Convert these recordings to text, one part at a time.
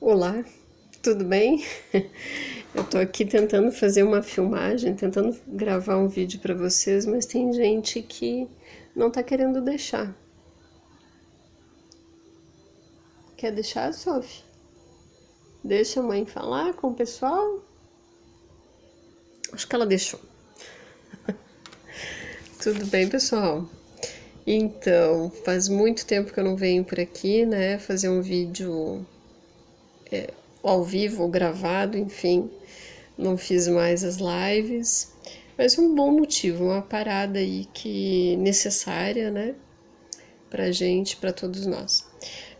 Olá, tudo bem? Eu tô aqui tentando fazer uma filmagem, tentando gravar um vídeo para vocês, mas tem gente que não tá querendo deixar. Quer deixar, Sophie? Deixa a mãe falar com o pessoal? Acho que ela deixou. Tudo bem, pessoal? Então, faz muito tempo que eu não venho por aqui, né? Fazer um vídeo ao vivo, ou gravado, enfim. Não fiz mais as lives, mas um bom motivo, uma parada aí que necessária, né, pra gente, pra todos nós.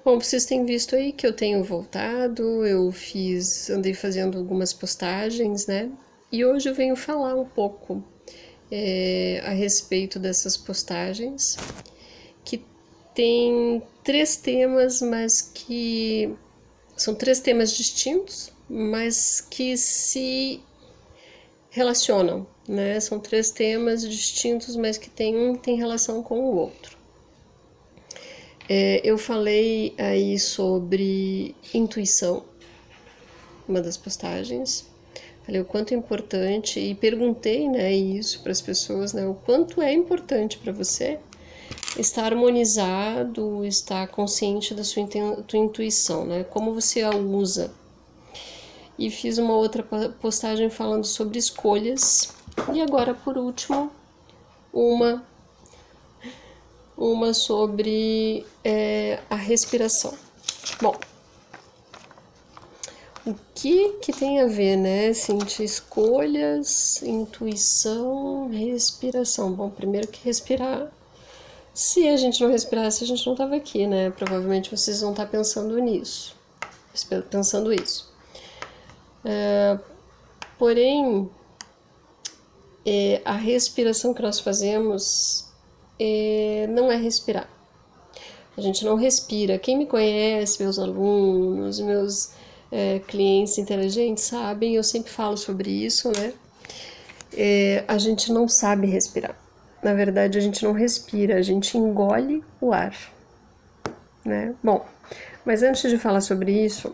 Bom, vocês têm visto aí que eu tenho voltado, andei fazendo algumas postagens, né, e hoje eu venho falar um pouco a respeito dessas postagens, que tem 3 temas, mas que são 3 temas distintos, mas que se relacionam, né? São 3 temas distintos, mas que um tem relação com o outro. Eu falei aí sobre intuição, uma das postagens. Falei o quanto é importante e perguntei, né, isso para as pessoas, né, o quanto é importante para você estar harmonizado, estar consciente da sua intuição, né? Como você a usa. E fiz uma outra postagem falando sobre escolhas. E agora, por último, uma sobre a respiração. Bom, o que tem a ver, né? Sentir escolhas, intuição, respiração. Bom, primeiro que respirar. Se a gente não respirasse, a gente não estava aqui, né? Provavelmente vocês vão estar pensando nisso. Pensando isso. Porém, a respiração que nós fazemos não é respirar. A gente não respira. Quem me conhece, meus alunos, meus clientes inteligentes sabem, eu sempre falo sobre isso, né? A gente não sabe respirar. Na verdade, a gente não respira, a gente engole o ar, né? Bom, mas antes de falar sobre isso,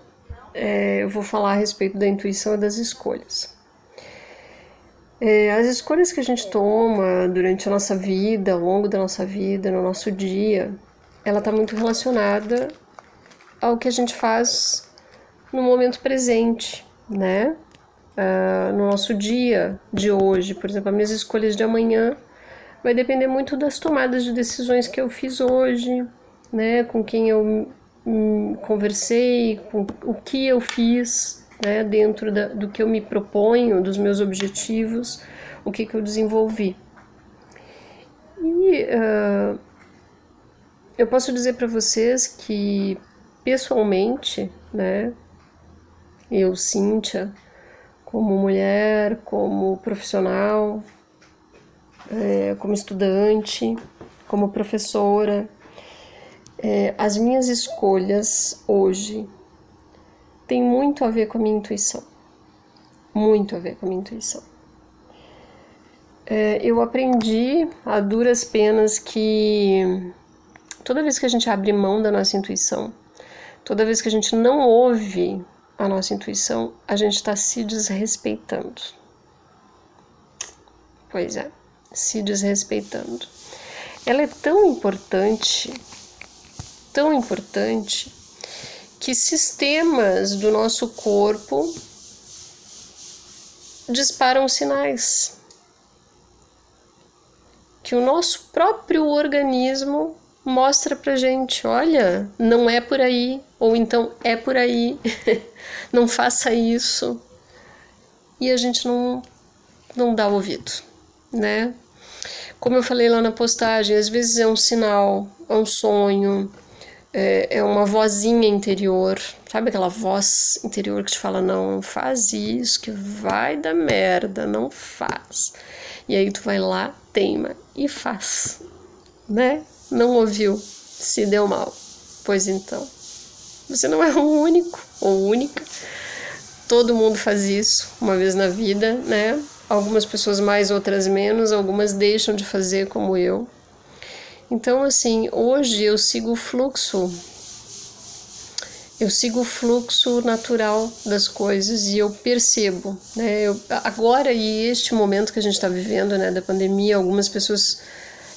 eu vou falar a respeito da intuição e das escolhas. As escolhas que a gente toma durante a nossa vida, ao longo da nossa vida, no nosso dia, ela está muito relacionada ao que a gente faz no momento presente, né? No nosso dia de hoje, por exemplo, as minhas escolhas de amanhã vai depender muito das tomadas de decisões que eu fiz hoje, né? Com quem eu conversei, com o que eu fiz, né? Dentro do que eu me proponho, dos meus objetivos, o que eu desenvolvi. E eu posso dizer para vocês que, pessoalmente, né? Eu, Cíntia, como mulher, como profissional, como estudante, como professora, as minhas escolhas hoje têm muito a ver com a minha intuição. Muito a ver com a minha intuição. Eu aprendi a duras penas que toda vez que a gente abre mão da nossa intuição, toda vez que a gente não ouve a nossa intuição, a gente está se desrespeitando. Pois é, se desrespeitando. Ela é tão importante, que sistemas do nosso corpo disparam sinais. Que o nosso próprio organismo mostra pra gente, olha, não é por aí, ou então é por aí, não faça isso. E a gente não dá ouvido, né? Como eu falei lá na postagem, às vezes é um sinal, é um sonho, é uma vozinha interior, sabe aquela voz interior que te fala, não faz isso, que vai dar merda, não faz. E aí tu vai lá, teima e faz, né? Não ouviu, se deu mal. Pois então, você não é o único ou única. Todo mundo faz isso uma vez na vida, né? Algumas pessoas mais, outras menos, algumas deixam de fazer como eu. Então, assim, hoje eu sigo o fluxo eu sigo o fluxo natural das coisas e eu percebo, né? Agora e este momento que a gente está vivendo, né, da pandemia, algumas pessoas,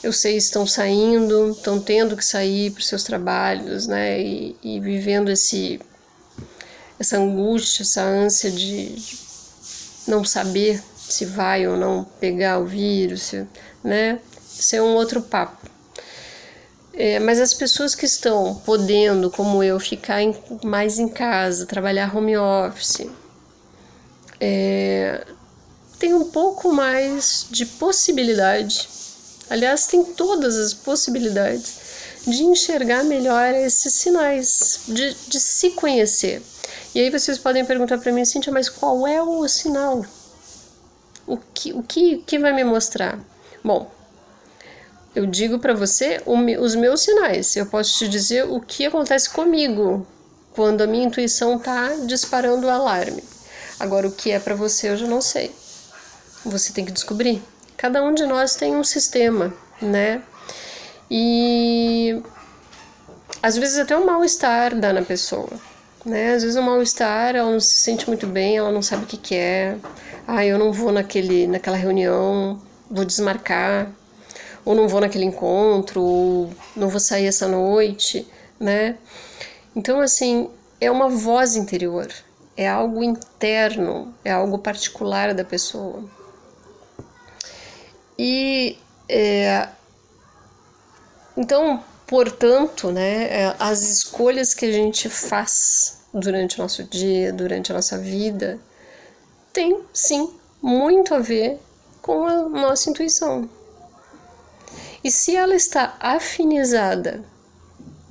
eu sei, estão saindo, estão tendo que sair para os seus trabalhos, né? E vivendo essa angústia, essa ânsia de não saber se vai ou não pegar o vírus, né? Isso é um outro papo. Mas as pessoas que estão podendo, como eu, ficar mais em casa, trabalhar home office, tem um pouco mais de possibilidade, aliás, tem todas as possibilidades de enxergar melhor esses sinais, de se conhecer. E aí vocês podem perguntar para mim, Cíntia, mas qual é o sinal? O que vai me mostrar? Bom, eu digo para você os meus sinais. Eu posso te dizer o que acontece comigo quando a minha intuição está disparando o alarme. Agora, o que é para você eu já não sei. Você tem que descobrir. Cada um de nós tem um sistema, né? E às vezes até um mal-estar dá na pessoa, né? Às vezes o mal-estar, ela não se sente muito bem, ela não sabe o que é. Eu não vou naquela reunião, vou desmarcar. Ou não vou naquele encontro, ou não vou sair essa noite, né? Então, assim, é uma voz interior, é algo interno, é algo particular da pessoa. Então, portanto, né, as escolhas que a gente faz durante o nosso dia, durante a nossa vida, tem, sim, muito a ver com a nossa intuição. E se ela está afinizada,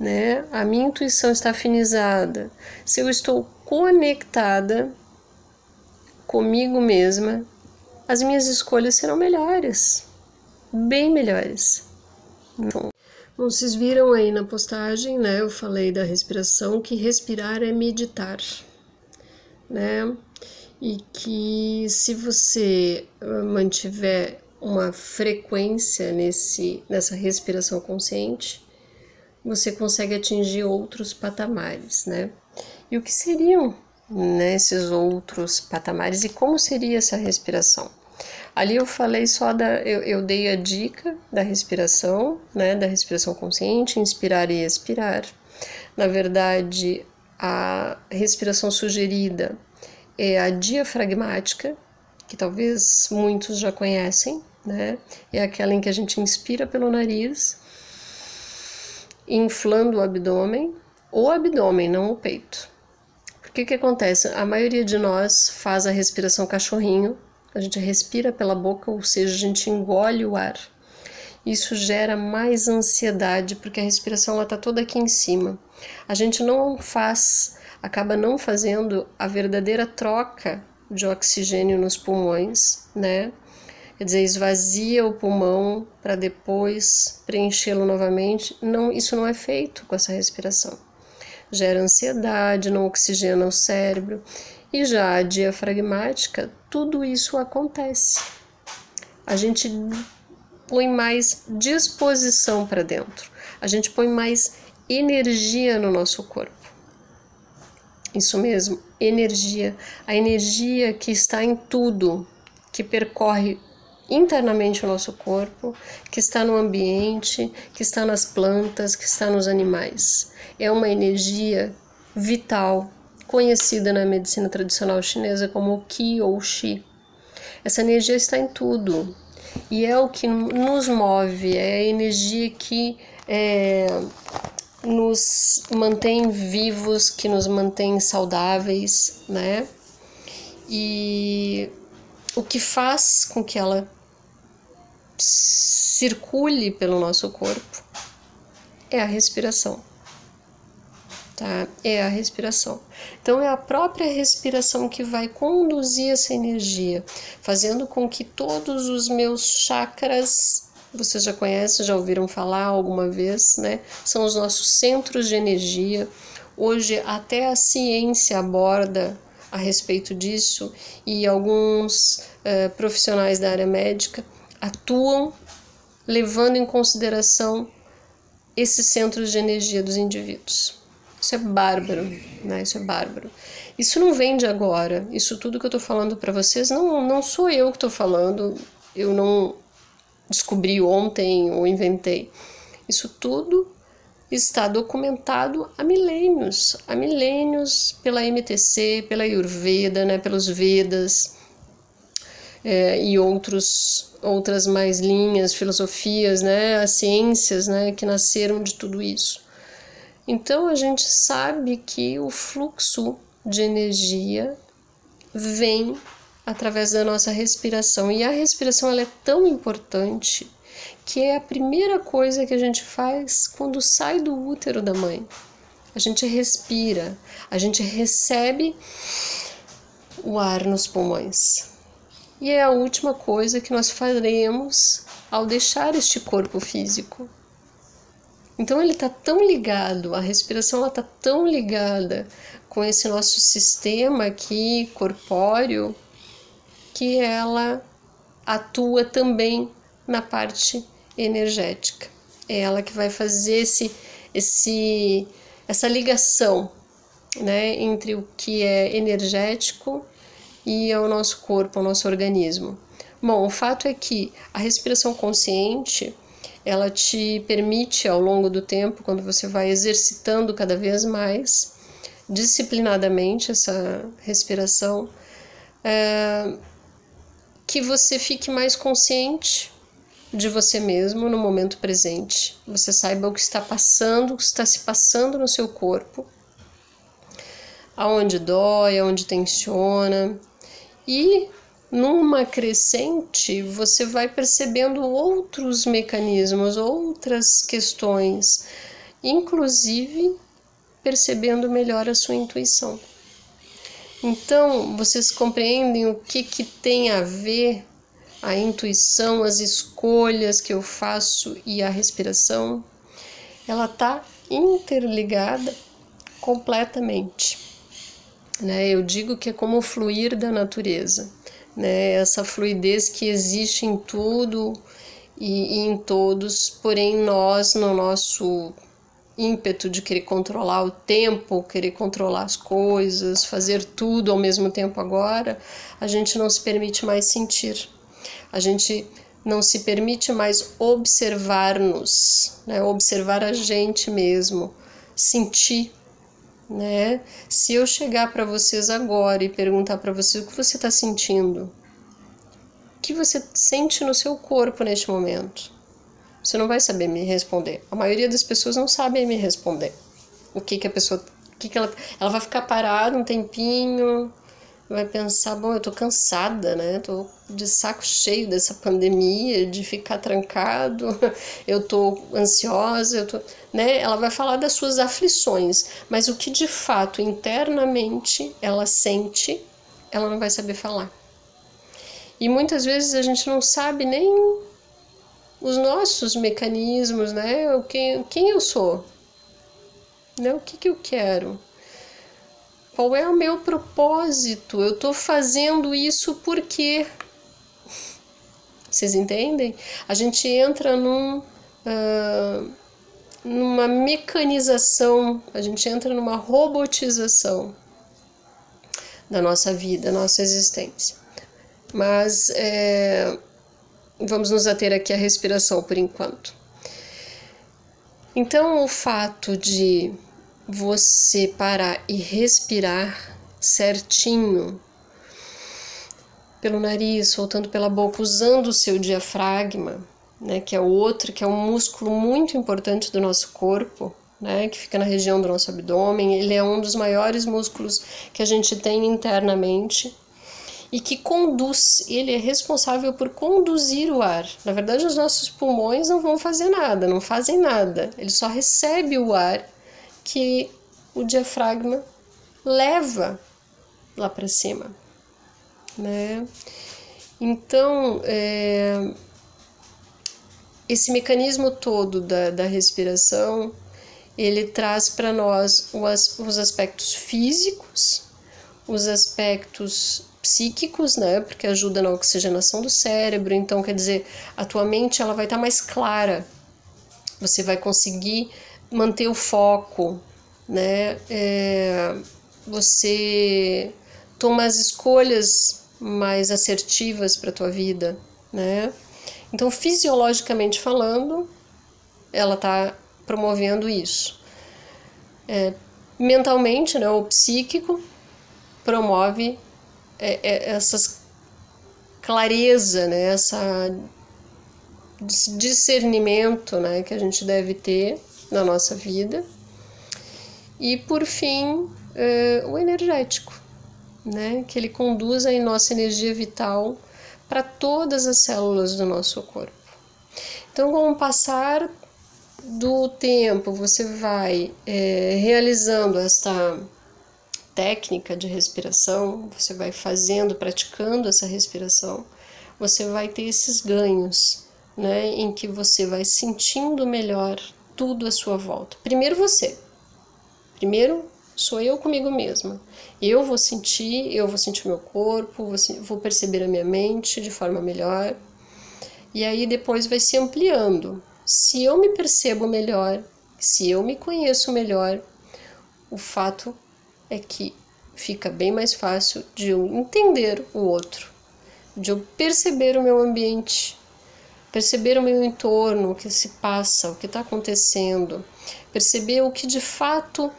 né? A minha intuição está afinizada, se eu estou conectada comigo mesma, as minhas escolhas serão melhores, bem melhores. Bom, vocês viram aí na postagem, né? Eu falei da respiração, que respirar é meditar, né? E que se você mantiver uma frequência nessa respiração consciente, você consegue atingir outros patamares, né? E o que seriam, né, esses outros patamares e como seria essa respiração? Ali eu falei eu dei a dica da respiração, né, da respiração consciente, inspirar e expirar. Na verdade, a respiração sugerida é a diafragmática, que talvez muitos já conhecem, né? É aquela em que a gente inspira pelo nariz, inflando o abdômen, não o peito. Porque o que acontece? A maioria de nós faz a respiração cachorrinho, a gente respira pela boca, ou seja, a gente engole o ar. Isso gera mais ansiedade, porque a respiração está toda aqui em cima. A gente acaba não fazendo a verdadeira troca de oxigênio nos pulmões, né? Quer dizer, esvazia o pulmão para depois preenchê-lo novamente. Não, isso não é feito com essa respiração. Gera ansiedade, não oxigena o cérebro. E já a diafragmática, tudo isso acontece. A gente põe mais disposição para dentro. A gente põe mais energia no nosso corpo. Isso mesmo, energia. A energia que está em tudo, que percorre internamente o nosso corpo, que está no ambiente, que está nas plantas, que está nos animais. É uma energia vital, conhecida na medicina tradicional chinesa como o Qi ou Qi. Essa energia está em tudo e é o que nos move, é a energia que nos mantém vivos, que nos mantém saudáveis, né? E o que faz com que ela circule pelo nosso corpo é a respiração, tá? É a respiração. Então é a própria respiração que vai conduzir essa energia, fazendo com que todos os meus chakras, vocês já conhecem, já ouviram falar alguma vez, né? São os nossos centros de energia. Hoje até a ciência aborda a respeito disso e alguns profissionais da área médica atuam levando em consideração esses centros de energia dos indivíduos. Isso é bárbaro, né? Isso é bárbaro. Isso não vem de agora. Isso tudo que eu tô falando para vocês não sou eu que tô falando. Eu não descobri ontem ou inventei. Isso tudo está documentado há milênios pela MTC, pela Ayurveda, né, pelos Vedas e outras mais linhas, filosofias, né, as ciências, né, que nasceram de tudo isso. Então a gente sabe que o fluxo de energia vem através da nossa respiração, e a respiração ela é tão importante que é a primeira coisa que a gente faz quando sai do útero da mãe. A gente respira, a gente recebe o ar nos pulmões. E é a última coisa que nós faremos ao deixar este corpo físico. Então ele está tão ligado, a respiração está tão ligada com esse nosso sistema aqui corpóreo, que ela atua também na parte energética. É ela que vai fazer essa ligação, né, entre o que é energético e ao nosso corpo, ao nosso organismo. Bom, o fato é que a respiração consciente, ela te permite ao longo do tempo, quando você vai exercitando cada vez mais disciplinadamente essa respiração, que você fique mais consciente de você mesmo no momento presente. Você saiba o que está passando, o que está se passando no seu corpo, aonde dói, aonde tensiona. E numa crescente, você vai percebendo outros mecanismos, outras questões, inclusive percebendo melhor a sua intuição. Então, vocês compreendem o que tem a ver a intuição, as escolhas que eu faço e a respiração? Ela está interligada completamente, né? Eu digo que é como o fluir da natureza, né? Essa fluidez que existe em tudo e em todos, porém nós, no nosso ímpeto de querer controlar o tempo, querer controlar as coisas, fazer tudo ao mesmo tempo agora, a gente não se permite mais sentir. A gente não se permite mais observar-nos, né? Observar a gente mesmo, sentir, né? Se eu chegar para vocês agora e perguntar para vocês o que você está sentindo, o que você sente no seu corpo neste momento, você não vai saber me responder. A maioria das pessoas não sabe me responder. O que a pessoa, ela vai ficar parada um tempinho, vai pensar, bom, eu tô cansada, né? Tô de saco cheio dessa pandemia, de ficar trancado, eu tô ansiosa, né? Ela vai falar das suas aflições, mas o que de fato internamente ela sente, ela não vai saber falar. E muitas vezes a gente não sabe nem os nossos mecanismos, né? Quem eu sou, né? O que eu quero. Qual é o meu propósito? Eu estou fazendo isso por quê? Vocês entendem? A gente entra numa mecanização, a gente entra numa robotização da nossa vida, nossa existência. Mas vamos nos ater aqui à respiração por enquanto. Então, o fato de você parar e respirar certinho pelo nariz, soltando pela boca, usando o seu diafragma, né, que é um músculo muito importante do nosso corpo, né, que fica na região do nosso abdômen. Ele é um dos maiores músculos que a gente tem internamente e que ele é responsável por conduzir o ar. Na verdade, os nossos pulmões não vão fazer nada, não fazem nada. Ele só recebe o ar que o diafragma leva lá para cima, né? Então, esse mecanismo todo da respiração, ele traz para nós os aspectos físicos, os aspectos psíquicos, né? Porque ajuda na oxigenação do cérebro. Então, quer dizer, a tua mente ela vai estar mais clara. Você vai conseguir manter o foco, né? Você toma as escolhas mais assertivas para a tua vida, né? Então, fisiologicamente falando, ela está promovendo isso. Mentalmente, né, o psíquico promove essas clareza, né, essa discernimento, né, que a gente deve ter na nossa vida. E por fim, o energético, né, que ele conduz a nossa energia vital para todas as células do nosso corpo. Então, com o passar do tempo, você vai realizando esta técnica de respiração, você vai fazendo, praticando essa respiração, você vai ter esses ganhos, né, em que você vai sentindo melhor tudo à sua volta. Primeiro sou eu comigo mesma. Eu vou sentir o meu corpo, vou perceber a minha mente de forma melhor. E aí depois vai se ampliando. Se eu me percebo melhor, se eu me conheço melhor, o fato é que fica bem mais fácil de eu entender o outro, de eu perceber o meu ambiente, perceber o meu entorno, o que se passa, o que está acontecendo, perceber o que de fato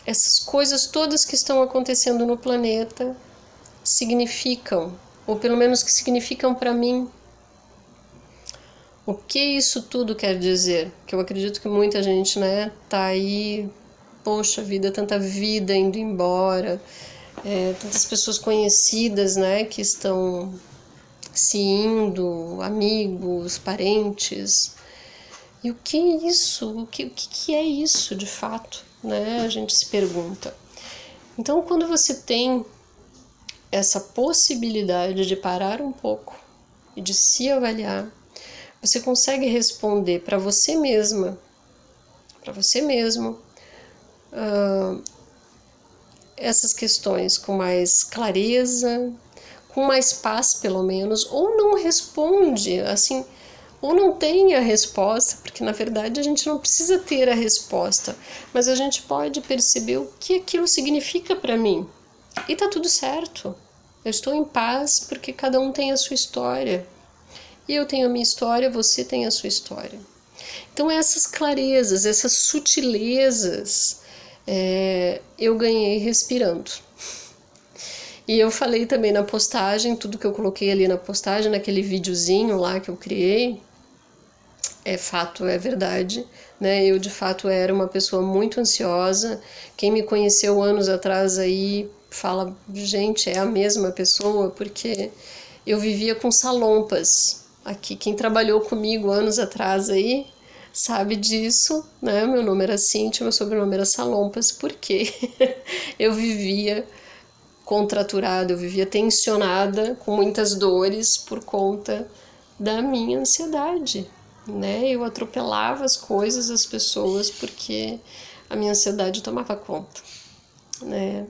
essas coisas todas que estão acontecendo no planeta significam, ou pelo menos que significam para mim. O que isso tudo quer dizer? Que eu acredito que muita gente, né, tá aí, poxa vida, tanta vida indo embora, tantas pessoas conhecidas, né, que estão se indo, amigos, parentes. E o que é isso? O que é isso de fato, né? A gente se pergunta. Então, quando você tem essa possibilidade de parar um pouco e de se avaliar, você consegue responder para você mesma, para você mesmo, essas questões com mais clareza, com mais paz pelo menos, ou não responde, assim, ou não tem a resposta, porque na verdade a gente não precisa ter a resposta, mas a gente pode perceber o que aquilo significa para mim. E tá tudo certo. Eu estou em paz porque cada um tem a sua história. E eu tenho a minha história, você tem a sua história. Então essas clarezas, essas sutilezas, eu ganhei respirando. E eu falei também na postagem, tudo que eu coloquei ali na postagem, naquele videozinho lá que eu criei, é fato, é verdade, né? Eu de fato era uma pessoa muito ansiosa. Quem me conheceu anos atrás aí fala, gente, é a mesma pessoa, porque eu vivia com salompas. Aqui, quem trabalhou comigo anos atrás aí sabe disso, né? Meu nome era Cíntia, meu sobrenome era Salompas, porque eu vivia contraturada, eu vivia tensionada, com muitas dores por conta da minha ansiedade, né? Eu atropelava as coisas, as pessoas, porque a minha ansiedade tomava conta, né?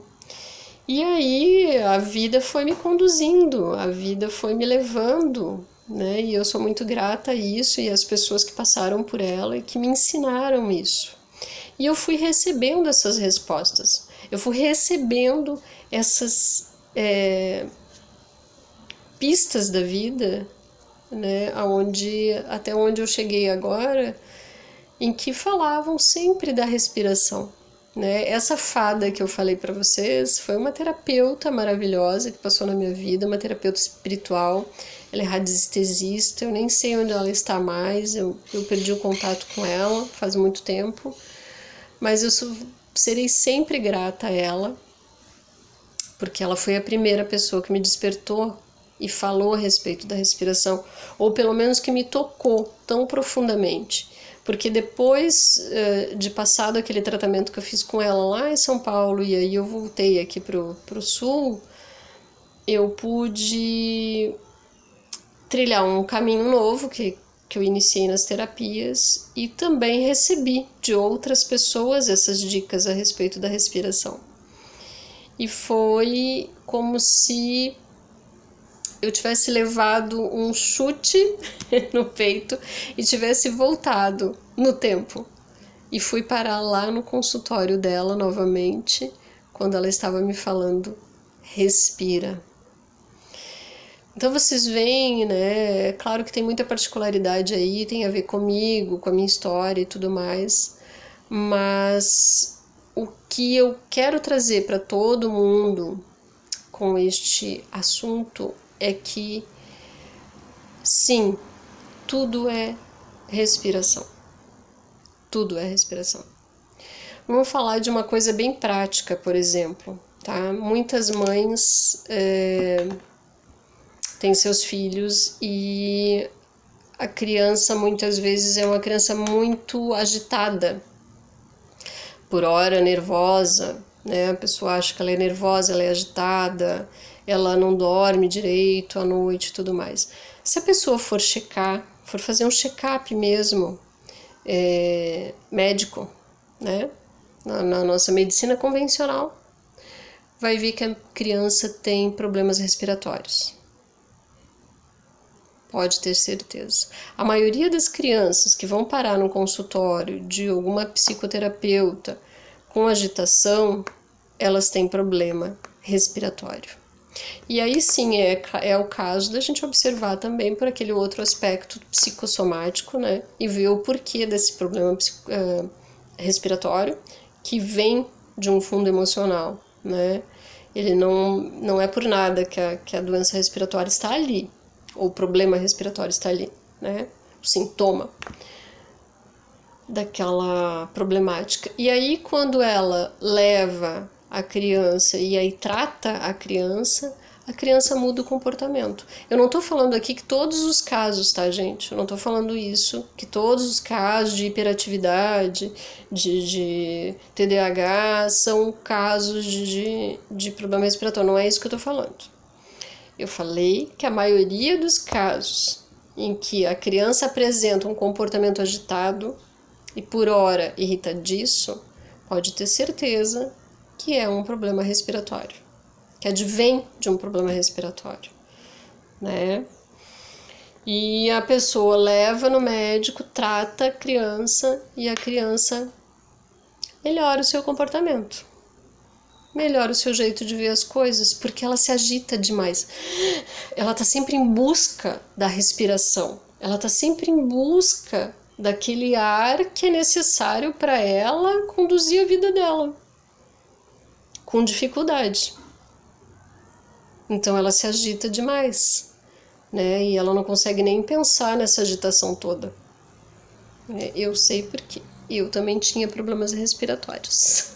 E aí a vida foi me conduzindo, a vida foi me levando, né? E eu sou muito grata a isso e às pessoas que passaram por ela e que me ensinaram isso. E eu fui recebendo essas respostas, eu fui recebendo essas pistas da vida, né? Até onde eu cheguei agora, em que falavam sempre da respiração. Né? Essa fada que eu falei para vocês foi uma terapeuta maravilhosa que passou na minha vida, uma terapeuta espiritual. Ela é radiestesista, eu nem sei onde ela está mais, eu perdi o contato com ela faz muito tempo, mas serei sempre grata a ela, porque ela foi a primeira pessoa que me despertou e falou a respeito da respiração, ou pelo menos que me tocou tão profundamente. Porque depois de passado aquele tratamento que eu fiz com ela lá em São Paulo, e aí eu voltei aqui pro sul, eu pude trilhar um caminho novo que eu iniciei nas terapias e também recebi de outras pessoas essas dicas a respeito da respiração. E foi como se eu tivesse levado um chute no peito e tivesse voltado no tempo e fui parar lá no consultório dela novamente, quando ela estava me falando, respira. Então vocês veem, né? É claro que tem muita particularidade aí, tem a ver comigo, com a minha história e tudo mais, mas o que eu quero trazer para todo mundo com este assunto é que sim, tudo é respiração. Tudo é respiração. Vamos falar de uma coisa bem prática, por exemplo, tá? Muitas mães têm seus filhos e a criança muitas vezes é uma criança muito agitada, por hora nervosa, né? A pessoa acha que ela é nervosa, ela é agitada, ela não dorme direito à noite e tudo mais. Se a pessoa for checar, for fazer um check-up mesmo, médico, né? Na nossa medicina convencional, vai ver que a criança tem problemas respiratórios. Pode ter certeza. A maioria das crianças que vão parar no consultório de alguma psicoterapeuta com agitação, elas têm problema respiratório. E aí sim é o caso da gente observar também por aquele outro aspecto psicossomático, né? E ver o porquê desse problema respiratório que vem de um fundo emocional, né? Ele não é por nada que a doença respiratória está ali, ou o problema respiratório está ali, né? O sintoma daquela problemática. E aí, quando ela leva a criança e aí trata a criança muda o comportamento. Eu não tô falando aqui que todos os casos, tá, gente? Eu não tô falando isso, que todos os casos de hiperatividade, de TDAH são casos de problema respiratório. Não é isso que eu tô falando. Eu falei que a maioria dos casos em que a criança apresenta um comportamento agitado e por hora irritadiço, pode ter certeza que é um problema respiratório, que advém de um problema respiratório, né? E a pessoa leva no médico, trata a criança e a criança melhora o seu comportamento. Melhora o seu jeito de ver as coisas, porque ela se agita demais. Ela está sempre em busca da respiração. Ela está sempre em busca daquele ar que é necessário para ela conduzir a vida dela, com dificuldade. Então ela se agita demais, né? E ela não consegue nem pensar nessa agitação toda. Eu sei porque eu também tinha problemas respiratórios.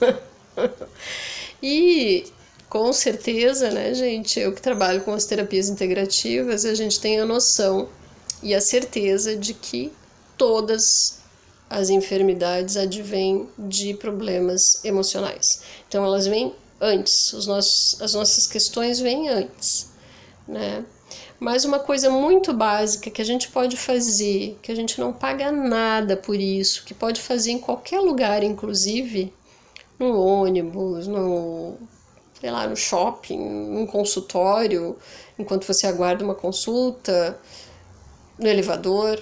E com certeza, né, gente, eu que trabalho com as terapias integrativas, a gente tem a noção e a certeza de que todas as enfermidades advêm de problemas emocionais. Então elas vêm antes, as nossas questões vêm antes, né? Mas uma coisa muito básica que a gente pode fazer, que a gente não paga nada por isso, que pode fazer em qualquer lugar, inclusive no ônibus, sei lá, no shopping, num consultório, enquanto você aguarda uma consulta, no elevador,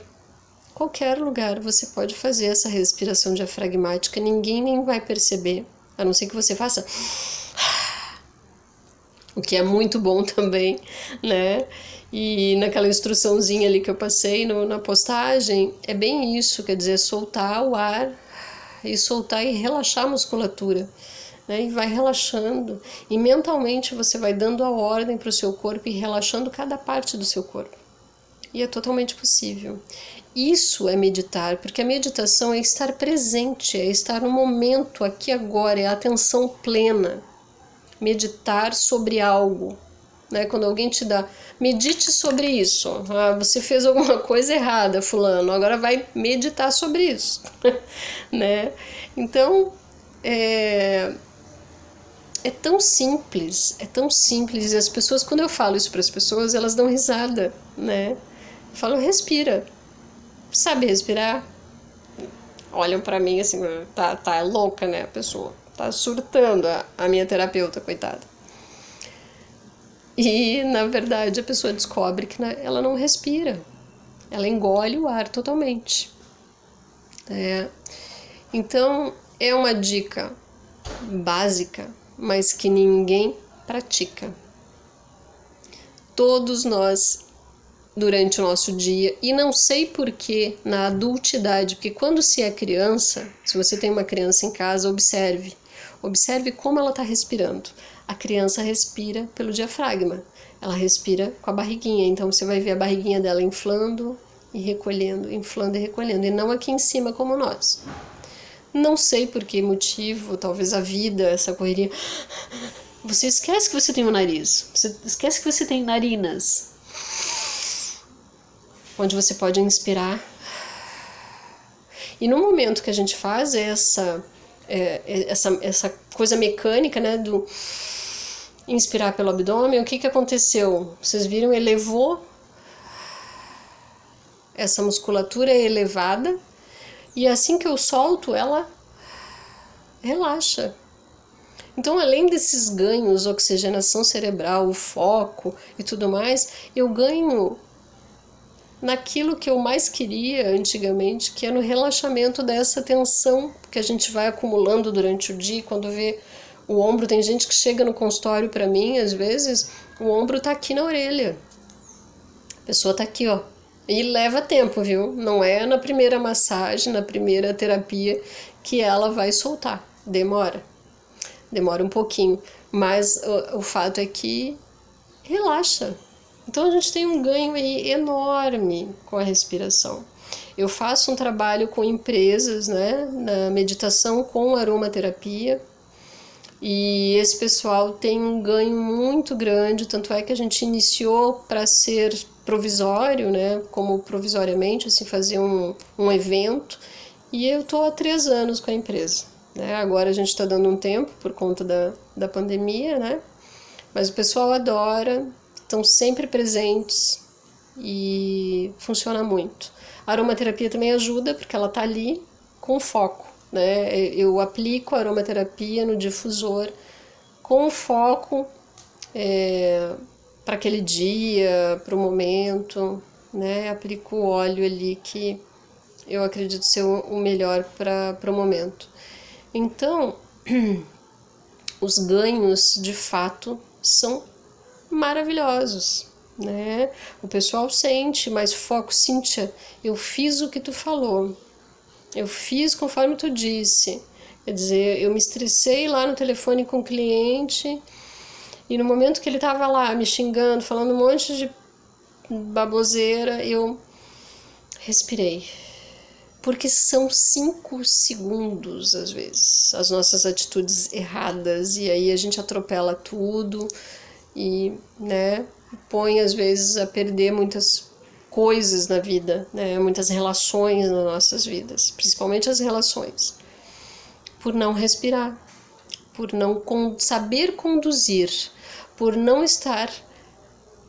qualquer lugar você pode fazer essa respiração diafragmática, ninguém nem vai perceber, a não ser que você faça, o que é muito bom também, né? E naquela instruçãozinha ali que eu passei na postagem, é bem isso, quer dizer, soltar o ar e soltar e relaxar a musculatura, né? E vai relaxando, e mentalmente você vai dando a ordem para o seu corpo e relaxando cada parte do seu corpo. E é totalmente possível. Isso é meditar, porque a meditação é estar presente, é estar no momento, aqui agora, é a atenção plena. Meditar sobre algo, né? Quando alguém te dá, medite sobre isso. Ah, você fez alguma coisa errada, fulano, agora vai meditar sobre isso, né? Então, é tão simples, e as pessoas, quando eu falo isso para as pessoas, elas dão risada, né? Falam, respira. Sabe respirar? Olham para mim assim, tá louca, né, a pessoa. Tá surtando a minha terapeuta, coitada. E, na verdade, a pessoa descobre que ela não respira. Ela engole o ar totalmente. Então, é uma dica básica, mas que ninguém pratica. Todos nós, durante o nosso dia, e não sei porquê na adultidade, porque quando se é criança, se você tem uma criança em casa, observe como ela está respirando. A criança respira pelo diafragma, ela respira com a barriguinha, então você vai ver a barriguinha dela inflando e recolhendo, e não aqui em cima como nós. Não sei por que motivo, talvez a vida, essa correria. Você esquece que você tem um nariz, você esquece que você tem narinas, onde você pode inspirar. E no momento que a gente faz essa coisa mecânica, né, do inspirar pelo abdômen, o que aconteceu? Vocês viram? Elevou essa musculatura elevada, e assim que eu solto, ela relaxa. Então, além desses ganhos, oxigenação cerebral, o foco e tudo mais, eu ganho naquilo que eu mais queria antigamente, que é no relaxamento dessa tensão que a gente vai acumulando durante o dia. Quando vê o ombro, tem gente que chega no consultório para mim, às vezes, o ombro tá aqui na orelha. A pessoa tá aqui, ó. E leva tempo, viu? Não é na primeira massagem, na primeira terapia que ela vai soltar. Demora um pouquinho, mas o fato é que relaxa. Então a gente tem um ganho aí enorme com a respiração. Eu faço um trabalho com empresas, né, na meditação com aromaterapia, e esse pessoal tem um ganho muito grande, tanto é que a gente iniciou para ser provisório, né, como provisoriamente, assim, fazer um evento, e eu estou há 3 anos com a empresa. Agora a gente está dando um tempo por conta da pandemia, né? Mas o pessoal adora, estão sempre presentes e funciona muito. A aromaterapia também ajuda, porque ela está ali com foco, né? Eu aplico a aromaterapia no difusor com foco para aquele dia, para o momento, né? Aplico o óleo ali que eu acredito ser o melhor para o momento. Então, os ganhos, de fato, são maravilhosos, né? O pessoal sente mais foco. Cíntia, eu fiz o que tu falou, eu fiz conforme tu disse. Quer dizer, eu me estressei lá no telefone com o cliente, e no momento que ele estava lá me xingando, falando um monte de baboseira, eu respirei. Porque são 5 segundos, às vezes, as nossas atitudes erradas, e aí a gente atropela tudo e, né, põe, às vezes, a perder muitas coisas na vida, né, muitas relações nas nossas vidas, principalmente as relações, por não respirar, por não saber conduzir, por não estar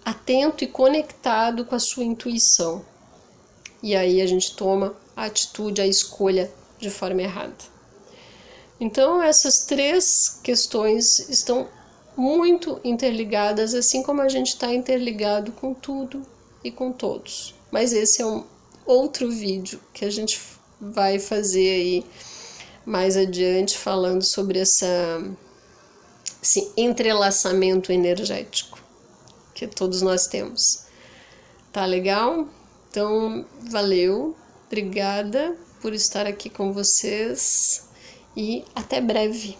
atento e conectado com a sua intuição. E aí a gente toma a atitude, a escolha de forma errada. Então, essas 3 questões estão muito interligadas, assim como a gente está interligado com tudo e com todos. Mas esse é um outro vídeo que a gente vai fazer aí mais adiante, falando sobre esse entrelaçamento energético que todos nós temos. Tá legal? Então, valeu, obrigada por estar aqui com vocês e até breve.